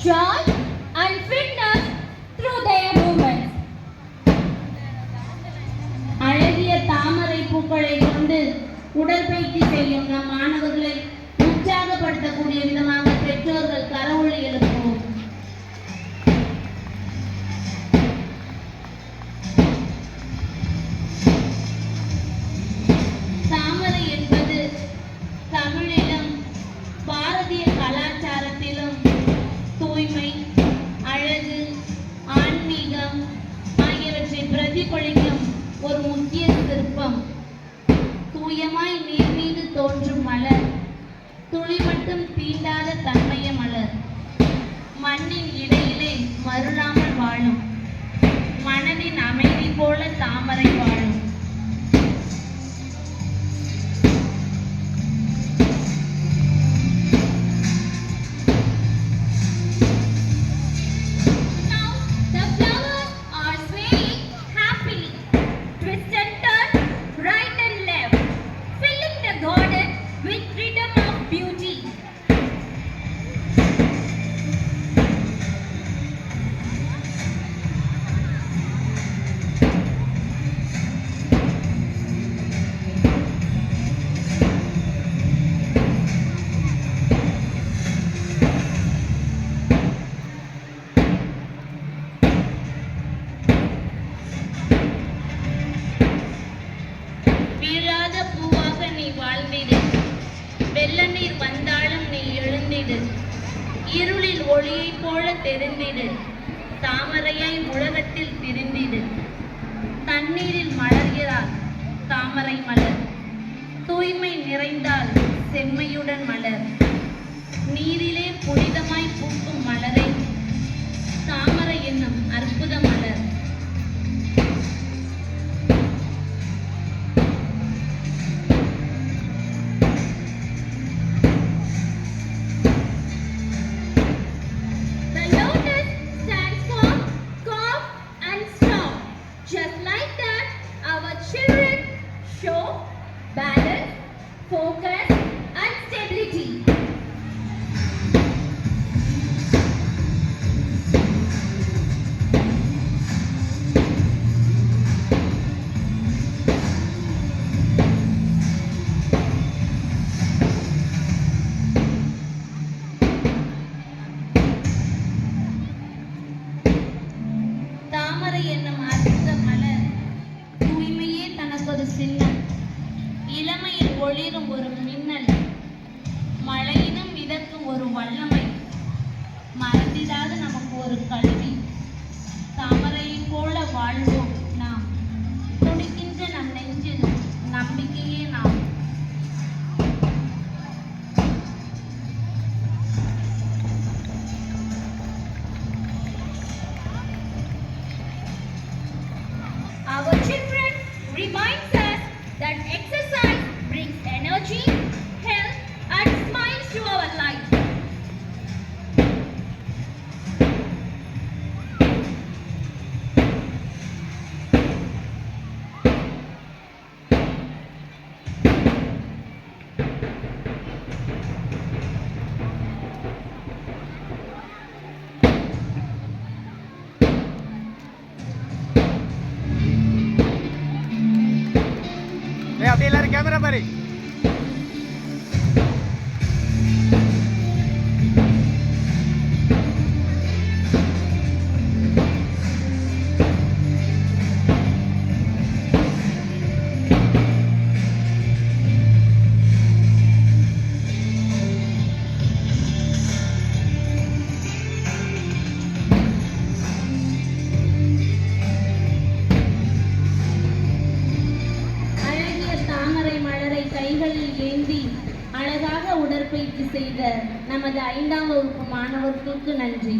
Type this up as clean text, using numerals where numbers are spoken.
joy and fitness through their movements. அழகிய தாமரை பூக்களை கொண்டு உடற்பயிற்சி செய்யும் நம் மாணவர்களை உற்சாகப்படுத்தக்கூடிய விதமாக பெற்றோர்கள் கரவொலி எழுப்புவோம். தாமரை என்பது தமிழிலும் பாரதிய கலாச்சாரத்திலும் தூய்மை, அழகு, ஆன்மீகம் ஆகியவற்றை பிரதிபலிக்கும் ஒரு முக்கிய சிற்பம். தூயமாய் நீர் மீது தோன்றும் மலர், துளி மட்டும் தீண்டாத தன்மைய மலர், மண்ணின் இடையிலே மருளாமல் வாழும், மனதின் அமைதி போல தாமரை வாழும். வெள்ளநீர் வந்தாலும் நீ எழுந்திடு, இருளில் ஒளியைப் போல தெரிந்திடு, தாமரையாய் உலகத்தில் திரிந்திடு. தண்ணீரில் மலர்கிறார் தாமரை மலர், தூய்மை நிறைந்தால் செம்மையுடன் மலர். நீரிலே புனிதமாய் பூக்கும் மலரை தாமரை என்னும் அற்புத மலர். Balance, focus and stability. தாமரை என்னும் அற்புத மலர் தூய்மையே தனக்கொரு சின்னம், இளமையில் ஒளிரும் ஒரு மின்னல், மழையினும் இதற்கும் ஒரு வல்லமை, மறந்திடாத நமக்கு ஒரு கல்வி. தாமரையை போல வாழ்வோம் நாம், துடிக்கின்ற நம் நெஞ்சில் நம்பிக்கையே நாம். Our children reminds us that exercise brings energy, health and smiles to our life. அப்படியே எல்லாரும் கேமரா பாரு. ஏந்தி அழகாக உடற்பயிற்சி செய்த நமது 5ஆம் வகுப்பு மாணவர்களுக்கு நன்றி.